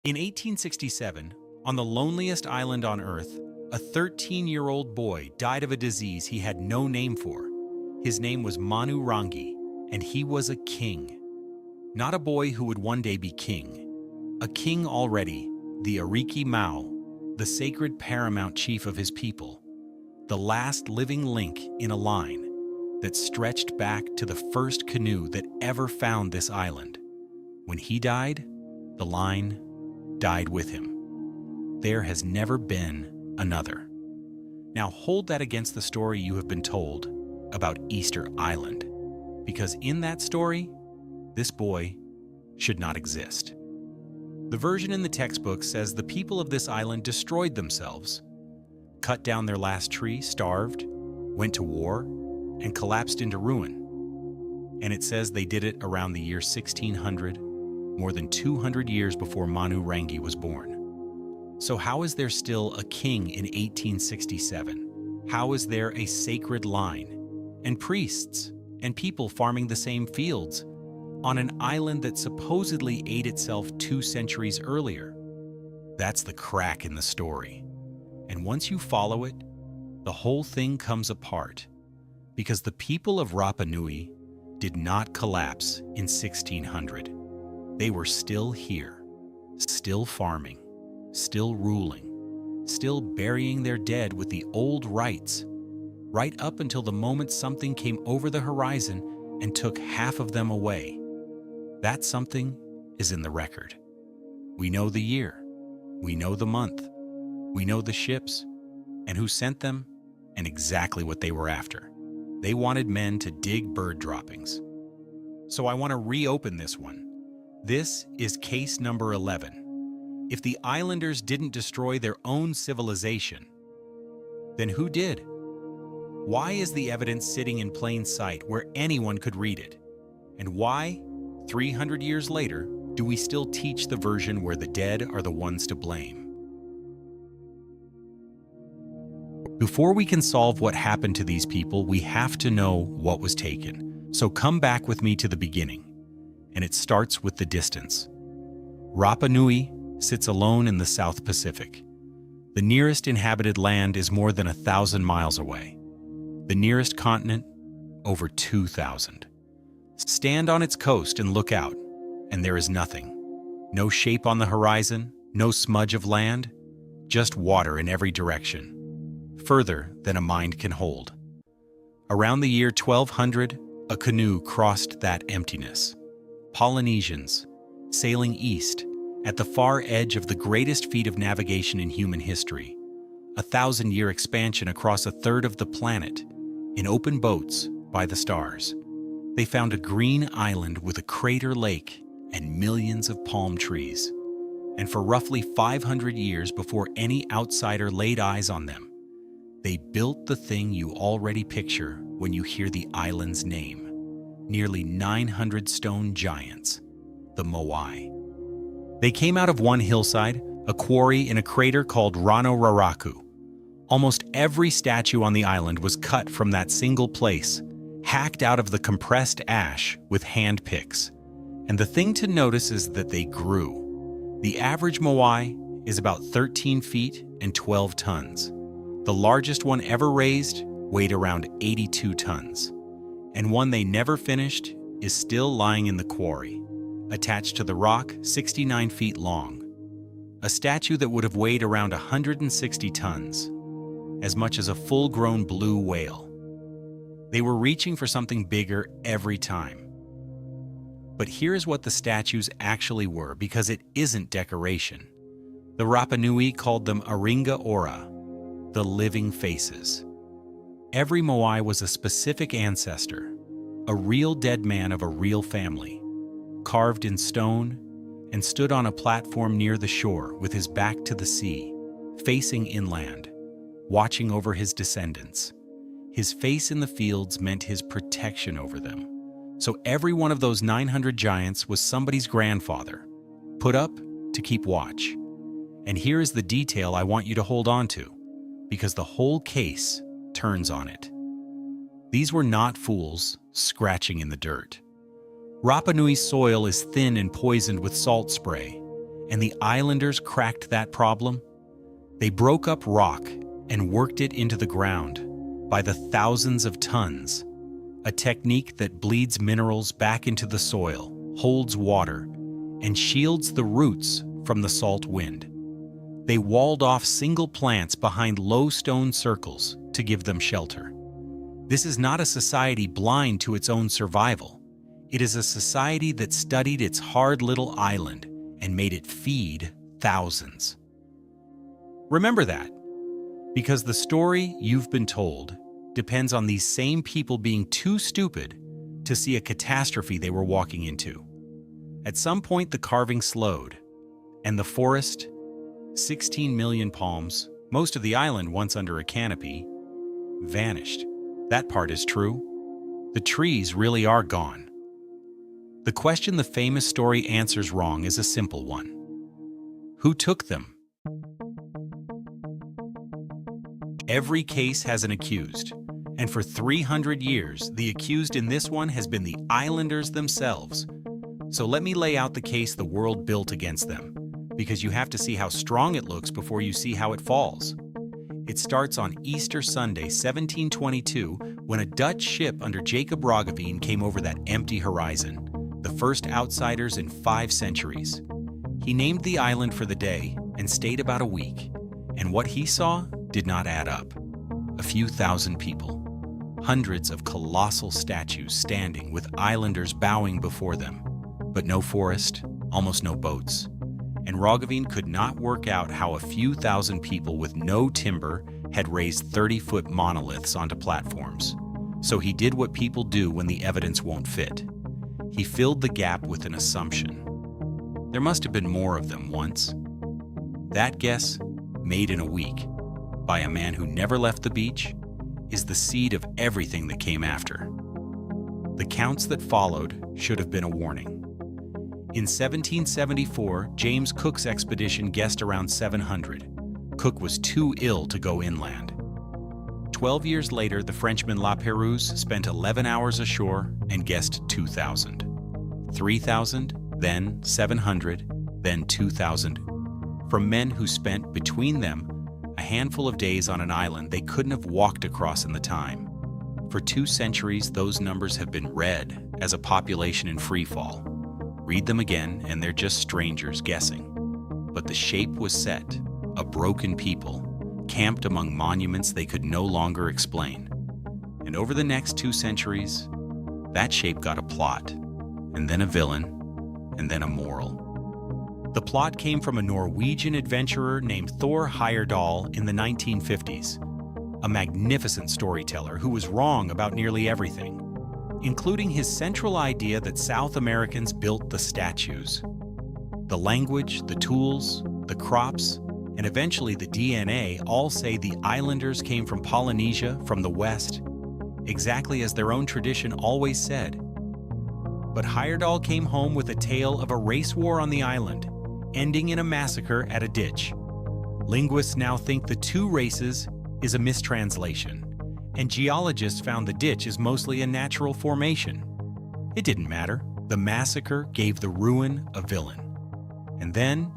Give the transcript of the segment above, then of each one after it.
In 1867, on the loneliest island on Earth, a 13-year-old boy died of a disease he had no name for. His name was Manu Rangi, and he was a king. Not a boy who would one day be king. A king already, the Ariki Mao, the sacred paramount chief of his people, the last living link in a line that stretched back to the first canoe that ever found this island. When he died, the line died with him. There has never been another. Now hold that against the story you have been told about Easter Island, because in that story, this boy should not exist. The version in the textbook says the people of this island destroyed themselves, cut down their last tree, starved, went to war, and collapsed into ruin. And it says they did it around the year 1600, more than 200 years before Manu Rangi was born. So how is there still a king in 1867? How is there a sacred line, and priests, and people farming the same fields on an island that supposedly ate itself 2 centuries earlier? That's the crack in the story. And once you follow it, the whole thing comes apart, because the people of Rapa Nui did not collapse in 1600. They were still here, still farming, still ruling, still burying their dead with the old rites, right up until the moment something came over the horizon and took half of them away. That something is in the record. We know the year, we know the month, we know the ships, and who sent them, and exactly what they were after. They wanted men to dig bird droppings. So I want to reopen this one. This is case number 11. If the islanders didn't destroy their own civilization, then who did? Why is the evidence sitting in plain sight where anyone could read it? And why, 300 years later, do we still teach the version where the dead are the ones to blame? Before we can solve what happened to these people, we have to know what was taken. So come back with me to the beginning. And it starts with the distance. Rapa Nui sits alone in the South Pacific. The nearest inhabited land is more than 1,000 miles away. The nearest continent, over 2,000. Stand on its coast and look out, and there is nothing. No shape on the horizon, no smudge of land, just water in every direction, further than a mind can hold. Around the year 1200, a canoe crossed that emptiness. Polynesians, sailing east, at the far edge of the greatest feat of navigation in human history, a 1,000-year expansion across a third of the planet, in open boats by the stars. They found a green island with a crater lake and millions of palm trees. And for roughly 500 years before any outsider laid eyes on them, they built the thing you already picture when you hear the island's name. Nearly 900 stone giants, the Moai. They came out of one hillside, a quarry in a crater called Rano Raraku. Almost every statue on the island was cut from that single place, hacked out of the compressed ash with hand picks. And the thing to notice is that they grew. The average Moai is about 13 feet and 12 tons. The largest one ever raised weighed around 82 tons. And one they never finished is still lying in the quarry, attached to the rock 69 feet long. A statue that would have weighed around 160 tons, as much as a full-grown blue whale. They were reaching for something bigger every time. But here's what the statues actually were, because it isn't decoration. The Rapa Nui called them Aringa Ora, the living faces. Every Moai was a specific ancestor, a real dead man of a real family, carved in stone, and stood on a platform near the shore with his back to the sea, facing inland, watching over his descendants. His face in the fields meant his protection over them. So every one of those 900 giants was somebody's grandfather, put up to keep watch. And here is the detail I want you to hold on to, because the whole case turns on it. These were not fools scratching in the dirt. Rapa Nui's soil is thin and poisoned with salt spray, And the islanders cracked that problem. They broke up rock and worked it into the ground by the thousands of tons, a technique that bleeds minerals back into the soil, holds water, and shields the roots from the salt wind. They walled off single plants behind low stone circles to give them shelter. This is not a society blind to its own survival. It is a society that studied its hard little island and made it feed thousands. Remember that, because the story you've been told depends on these same people being too stupid to see a catastrophe they were walking into. At some point, the carving slowed, and the forest, 16 million palms, most of the island once under a canopy, vanished. That part is true. The trees really are gone. The question the famous story answers wrong is a simple one. Who took them? Every case has an accused, and for 300 years, the accused in this one has been the islanders themselves. So let me lay out the case the world built against them, because you have to see how strong it looks before you see how it falls. It starts on Easter Sunday, 1722, when a Dutch ship under Jacob Roggeveen came over that empty horizon, the first outsiders in 5 centuries. He named the island for the day and stayed about a week, and what he saw did not add up. A few thousand people, hundreds of colossal statues standing with islanders bowing before them, but no forest, almost no boats. And Roggeveen could not work out how a few thousand people with no timber had raised 30-foot monoliths onto platforms. So he did what people do when the evidence won't fit. He filled the gap with an assumption. There must have been more of them once. That guess, made in a week, by a man who never left the beach, is the seed of everything that came after. The counts that followed should have been a warning. In 1774, James Cook's expedition guessed around 700. Cook was too ill to go inland. 12 years later, the Frenchman La Pérouse spent 11 hours ashore and guessed 2,000. 3,000, then 700, then 2,000. From men who spent, between them, a handful of days on an island they couldn't have walked across in the time. For 2 centuries, those numbers have been read as a population in free fall. Read them again, and they're just strangers guessing. But the shape was set, a broken people, camped among monuments they could no longer explain. And over the next 2 centuries, that shape got a plot, and then a villain, and then a moral. The plot came from a Norwegian adventurer named Thor Heyerdahl in the 1950s, a magnificent storyteller who was wrong about nearly everything, including his central idea that South Americans built the statues. The language, the tools, the crops, and eventually the DNA all say the islanders came from Polynesia, from the West, exactly as their own tradition always said. But Heyerdahl came home with a tale of a race war on the island, ending in a massacre at a ditch. Linguists now think the 2 races is a mistranslation, and geologists found the ditch is mostly a natural formation. It didn't matter. The massacre gave the ruin a villain. And then,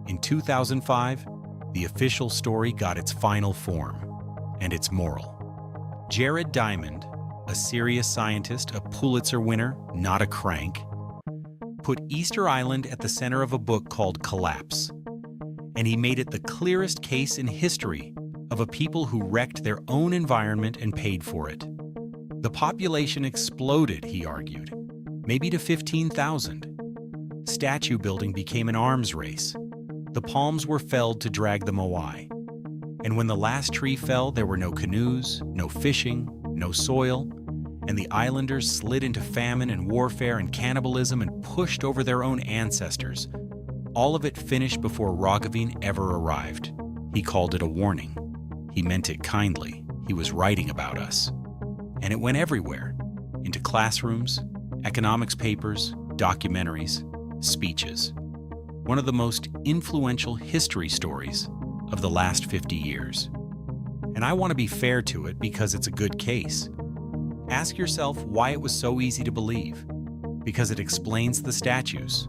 in 2005, the official story got its final form, and its moral. Jared Diamond, a serious scientist, a Pulitzer winner, not a crank, put Easter Island at the center of a book called Collapse, and he made it the clearest case in history of a people who wrecked their own environment and paid for it. The population exploded, he argued, maybe to 15,000. Statue building became an arms race. The palms were felled to drag them away. And when the last tree fell, there were no canoes, no fishing, no soil, and the islanders slid into famine and warfare and cannibalism and pushed over their own ancestors. All of it finished before Roggeveen ever arrived. He called it a warning. He meant it kindly. He was writing about us. And it went everywhere, into classrooms, economics papers, documentaries, speeches. One of the most influential history stories of the last 50 years. And I want to be fair to it because it's a good case. Ask yourself why it was so easy to believe. Because it explains the statues.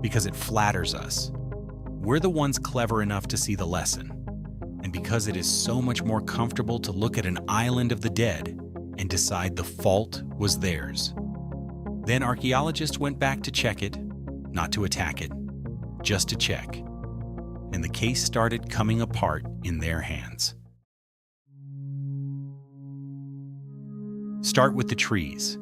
Because it flatters us. we're the ones clever enough to see the lesson. And because it is so much more comfortable to look at an island of the dead and decide the fault was theirs. Then archaeologists went back to check it, not to attack it, just to check. And the case started coming apart in their hands. Start with the trees,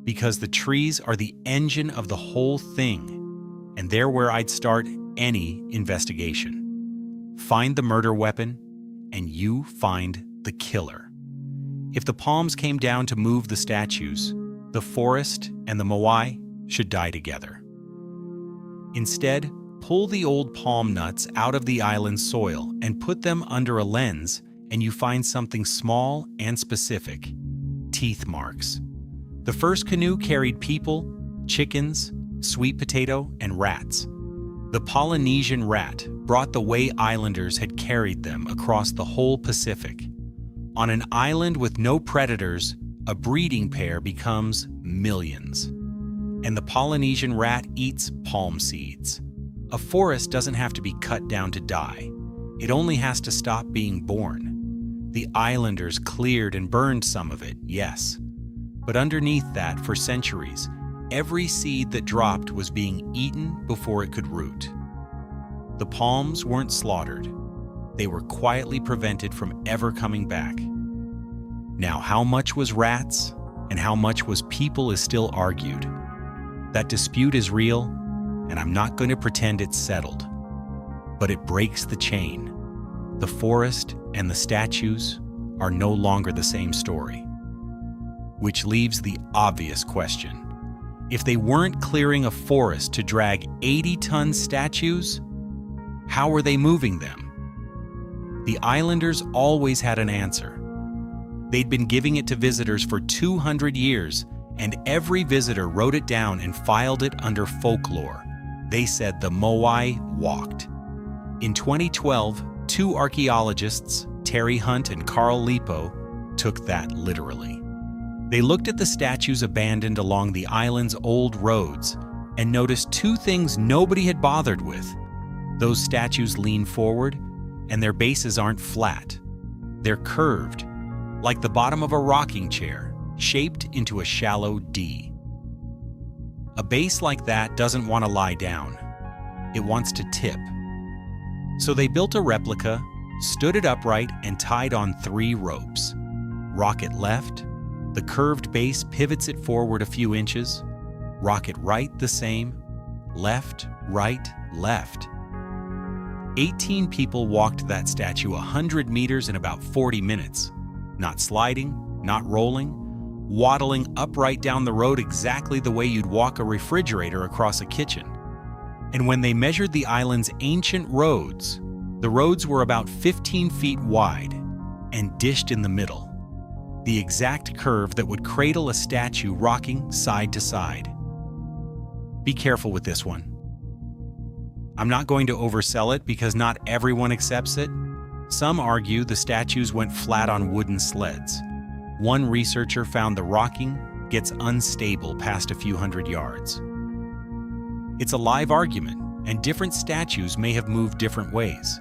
because the trees are the engine of the whole thing, and they're where I'd start any investigation. Find the murder weapon, and you find the killer. If the palms came down to move the statues, the forest and the moai should die together. Instead, pull the old palm nuts out of the island's soil and put them under a lens, and you find something small and specific: teeth marks. The first canoe carried people, chickens, sweet potato, and rats. The Polynesian rat brought the way islanders had carried them across the whole Pacific. On an island with no predators, a breeding pair becomes millions. And the Polynesian rat eats palm seeds. A forest doesn't have to be cut down to die. It only has to stop being born. The islanders cleared and burned some of it, yes. But underneath that, for centuries, every seed that dropped was being eaten before it could root. The palms weren't slaughtered. They were quietly prevented from ever coming back. Now, how much was rats and how much was people is still argued. That dispute is real, and I'm not going to pretend it's settled. But it breaks the chain. The forest and the statues are no longer the same story. Which leaves the obvious question. If they weren't clearing a forest to drag 80-ton statues, how were they moving them? The islanders always had an answer. They'd been giving it to visitors for 200 years, and every visitor wrote it down and filed it under folklore. They said the moai walked. In 2012, two archaeologists, Terry Hunt and Carl Lipo, took that literally. They looked at the statues abandoned along the island's old roads and noticed two things nobody had bothered with. Those statues lean forward, and their bases aren't flat. They're curved, like the bottom of a rocking chair, shaped into a shallow D. A base like that doesn't want to lie down. It wants to tip. So they built a replica, stood it upright, and tied on 3 ropes. Rock it left, the curved base pivots it forward a few inches. Rock it right the same, left, right, left. 18 people walked that statue 100 meters in about 40 minutes. Not sliding, not rolling, waddling upright down the road exactly the way you'd walk a refrigerator across a kitchen. And when they measured the island's ancient roads, the roads were about 15 feet wide and dished in the middle. The exact curve that would cradle a statue rocking side to side. Be careful with this one. I'm not going to oversell it because not everyone accepts it. Some argue the statues went flat on wooden sleds. One researcher found the rocking gets unstable past a few hundred yards. It's a live argument, and different statues may have moved different ways,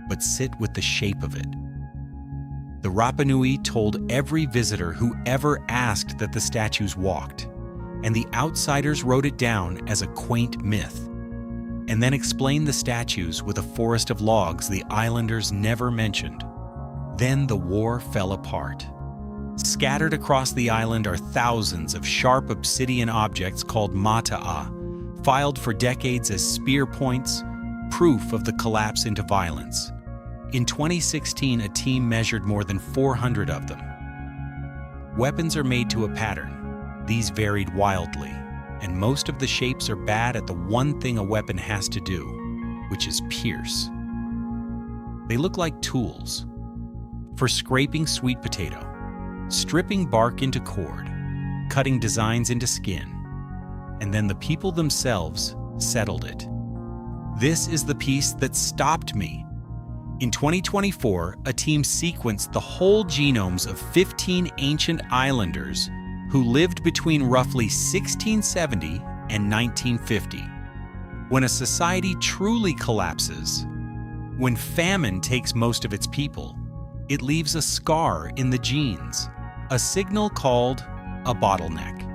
but sit with the shape of it. The Rapa Nui told every visitor who ever asked that the statues walked, and the outsiders wrote it down as a quaint myth, and then explained the statues with a forest of logs the islanders never mentioned. Then the war fell apart. Scattered across the island are thousands of sharp obsidian objects called mata'a, filed for decades as spear points, proof of the collapse into violence. In 2016, a team measured more than 400 of them. Weapons are made to a pattern. These varied wildly, and most of the shapes are bad at the one thing a weapon has to do, which is pierce. They look like tools. For scraping sweet potato, stripping bark into cord, cutting designs into skin, and then the people themselves settled it. This is the piece that stopped me. In 2024, a team sequenced the whole genomes of 15 ancient islanders who lived between roughly 1670 and 1950. When a society truly collapses, when famine takes most of its people, it leaves a scar in the genes, a signal called a bottleneck.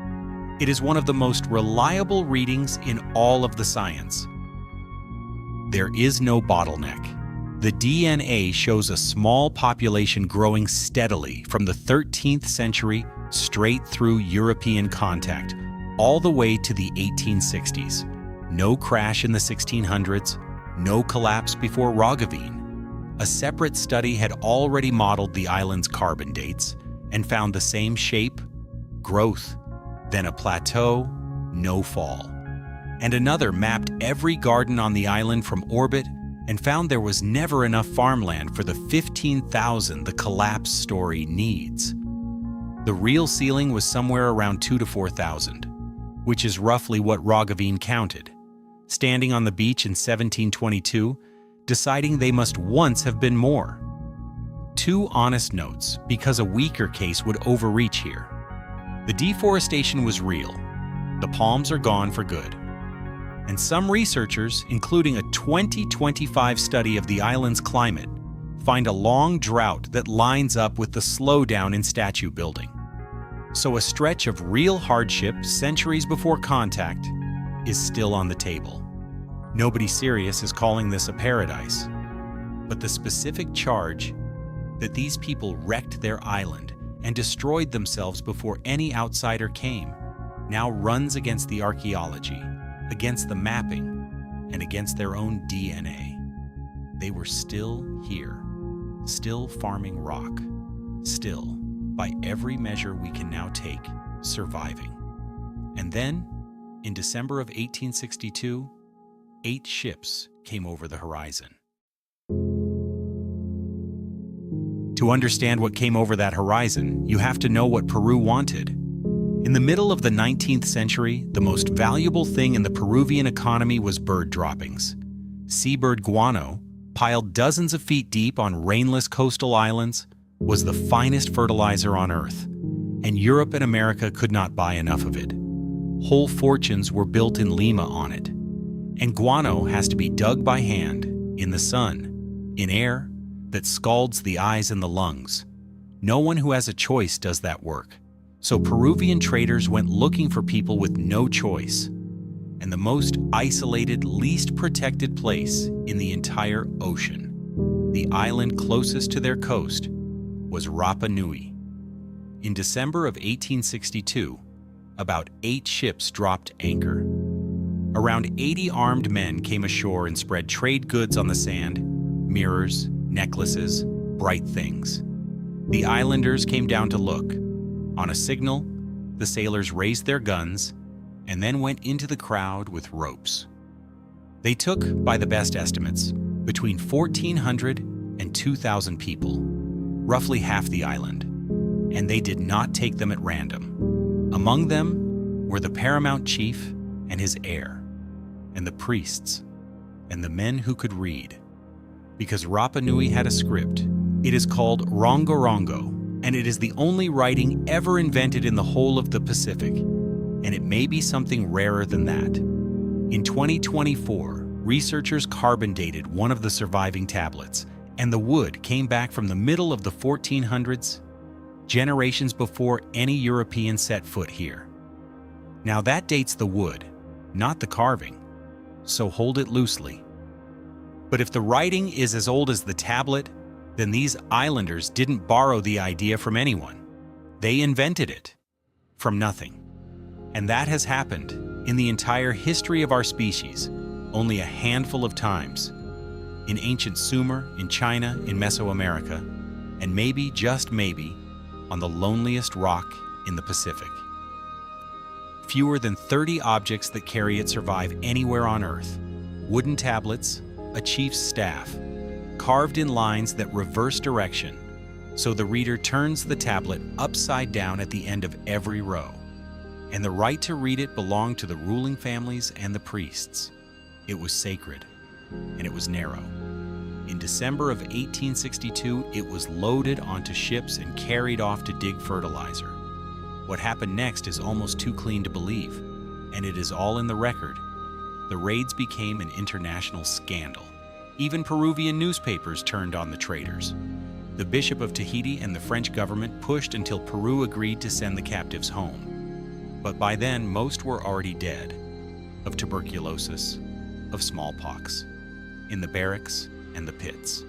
It is one of the most reliable readings in all of the science. There is no bottleneck. The DNA shows a small population growing steadily from the 13th century straight through European contact, all the way to the 1860s. No crash in the 1600s, no collapse before Roggeveen. A separate study had already modeled the island's carbon dates and found the same shape, growth, then a plateau, no fall. And another mapped every garden on the island from orbit and found there was never enough farmland for the 15,000 the collapse story needs. The real ceiling was somewhere around 2,000 to 4,000, which is roughly what Roggeveen counted, standing on the beach in 1722, deciding they must once have been more. Two honest notes, because a weaker case would overreach here. The deforestation was real. The palms are gone for good. And some researchers, including a 2025 study of the island's climate, find a long drought that lines up with the slowdown in statue building. So a stretch of real hardship centuries before contact is still on the table. Nobody serious is calling this a paradise, but the specific charge that these people wrecked their island and destroyed themselves before any outsider came now runs against the archaeology, against the mapping, and against their own DNA. They were still here, still farming rock, still, by every measure we can now take, surviving. And then, in December of 1862, 8 ships came over the horizon. To understand what came over that horizon, you have to know what Peru wanted. In the middle of the 19th century, the most valuable thing in the Peruvian economy was bird droppings. Seabird guano, piled dozens of feet deep on rainless coastal islands, was the finest fertilizer on Earth, and Europe and America could not buy enough of it. Whole fortunes were built in Lima on it. And guano has to be dug by hand, in the sun, in air that scalds the eyes and the lungs. No one who has a choice does that work. So Peruvian traders went looking for people with no choice. And the most isolated, least protected place in the entire ocean, the island closest to their coast, was Rapa Nui. In December of 1862, about 8 ships dropped anchor. Around 80 armed men came ashore and spread trade goods on the sand, mirrors, necklaces, bright things. The islanders came down to look. On a signal, the sailors raised their guns and then went into the crowd with ropes. They took, by the best estimates, between 1,400 and 2,000 people, roughly half the island, and they did not take them at random. Among them were the paramount chief and his heir, and the priests, and the men who could read. Because Rapa Nui had a script, it is called Rongorongo, and it is the only writing ever invented in the whole of the Pacific, and it may be something rarer than that. In 2024, researchers carbon dated one of the surviving tablets, and the wood came back from the middle of the 1400s, generations before any European set foot here. Now that dates the wood, not the carving, so hold it loosely. But if the writing is as old as the tablet, then these islanders didn't borrow the idea from anyone. They invented it from nothing. And that has happened in the entire history of our species only a handful of times. In ancient Sumer, in China, in Mesoamerica, and maybe, just maybe, on the loneliest rock in the Pacific. Fewer than 30 objects that carry it survive anywhere on Earth. Wooden tablets, a chief's staff, carved in lines that reverse direction, so the reader turns the tablet upside down at the end of every row. And the right to read it belonged to the ruling families and the priests. It was sacred, and it was narrow. In December of 1862, it was loaded onto ships and carried off to dig fertilizer. What happened next is almost too clean to believe, and it is all in the record. the raids became an international scandal. Even Peruvian newspapers turned on the traitors. The Bishop of Tahiti and the French government pushed until Peru agreed to send the captives home. But by then, most were already dead, of tuberculosis, of smallpox, in the barracks and the pits.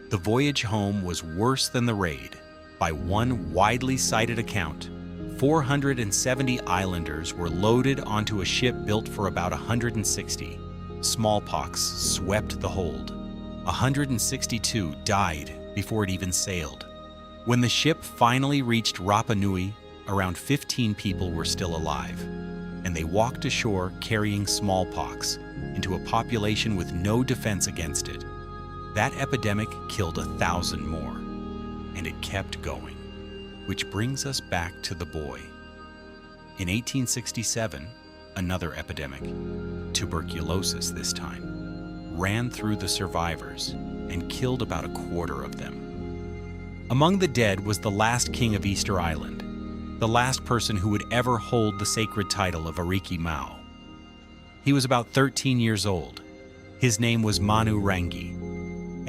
The voyage home was worse than the raid. By one widely cited account, 470 islanders were loaded onto a ship built for about 160. Smallpox swept the hold. 162 died before it even sailed. When the ship finally reached Rapa Nui, around 15 people were still alive, and they walked ashore carrying smallpox into a population with no defense against it. That epidemic killed 1,000 more, and it kept going. Which brings us back to the boy. In 1867, another epidemic, tuberculosis this time, ran through the survivors and killed about a quarter of them. Among the dead was the last king of Easter Island, the last person who would ever hold the sacred title of Ariki Mau. He was about 13 years old. His name was Manu Rangi,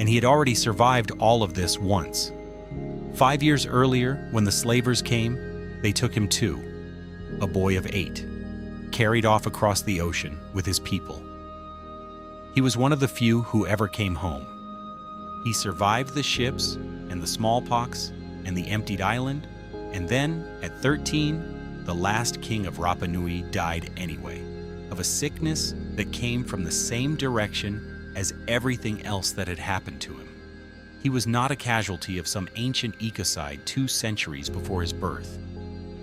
and he had already survived all of this once. 5 years earlier, when the slavers came, they took him too, a boy of 8, carried off across the ocean with his people. He was one of the few who ever came home. He survived the ships and the smallpox and the emptied island, and then, at 13, the last king of Rapa Nui died anyway, of a sickness that came from the same direction as everything else that had happened to him. He was not a casualty of some ancient ecocide 2 centuries before his birth.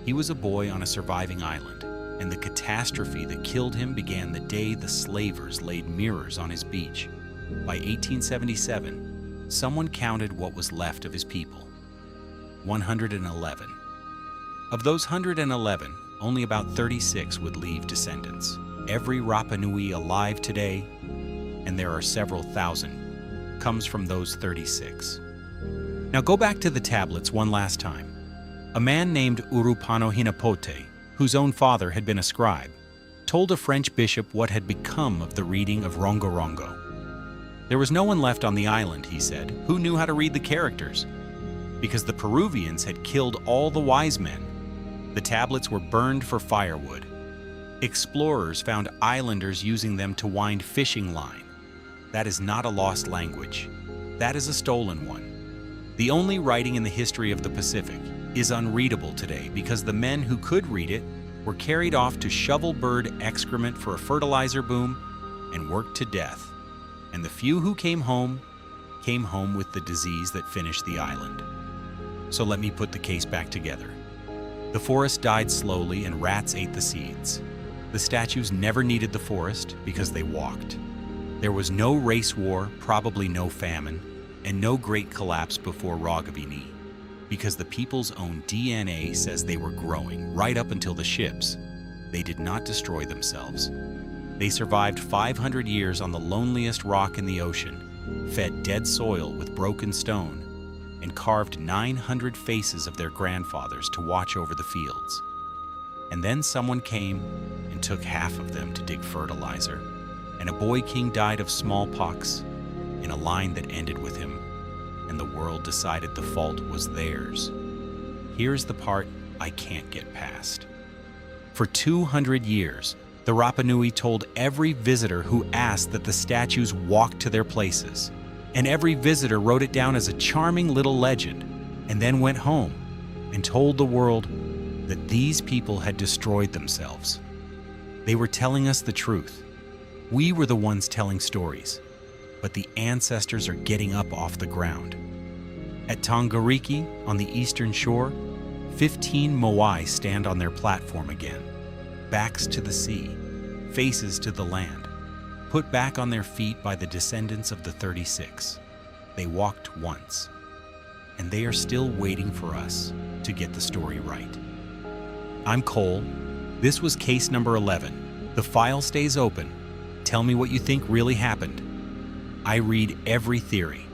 He was a boy on a surviving island, and the catastrophe that killed him began the day the slavers laid mirrors on his beach. By 1877, someone counted what was left of his people. 111. Of those 111, only about 36 would leave descendants. Every Rapa Nui alive today, and there are several thousand, comes from those 36. Now go back to the tablets one last time. A man named Urupano Hinapote, whose own father had been a scribe, told a French bishop what had become of the reading of Rongo Rongo. There was no one left on the island, he said, who knew how to read the characters. Because the Peruvians had killed all the wise men, the tablets were burned for firewood. Explorers found islanders using them to wind fishing line. That is not a lost language. That is a stolen one. The only writing in the history of the Pacific is unreadable today because the men who could read it were carried off to shovel bird excrement for a fertilizer boom and worked to death. And the few who came home with the disease that finished the island. So let me put the case back together. The forest died slowly and rats ate the seeds. The statues never needed the forest because they walked. There was no race war, probably no famine, and no great collapse before Rogavini, because the people's own DNA says they were growing right up until the ships. They did not destroy themselves. They survived 500 years on the loneliest rock in the ocean, fed dead soil with broken stone, and carved 900 faces of their grandfathers to watch over the fields. And then someone came and took half of them to dig fertilizer, and a boy king died of smallpox in a line that ended with him, and the world decided the fault was theirs. Here's the part I can't get past. For 200 years, the Rapa Nui told every visitor who asked that the statues walk to their places, and every visitor wrote it down as a charming little legend, and then went home and told the world that these people had destroyed themselves. They were telling us the truth. We were the ones telling stories, but the ancestors are getting up off the ground. At Tongariki, on the eastern shore, 15 moai stand on their platform again, backs to the sea, faces to the land, put back on their feet by the descendants of the 36. They walked once, and they are still waiting for us to get the story right. I'm Cole. This was case number 11. The file stays open. Tell me what you think really happened. I read every theory.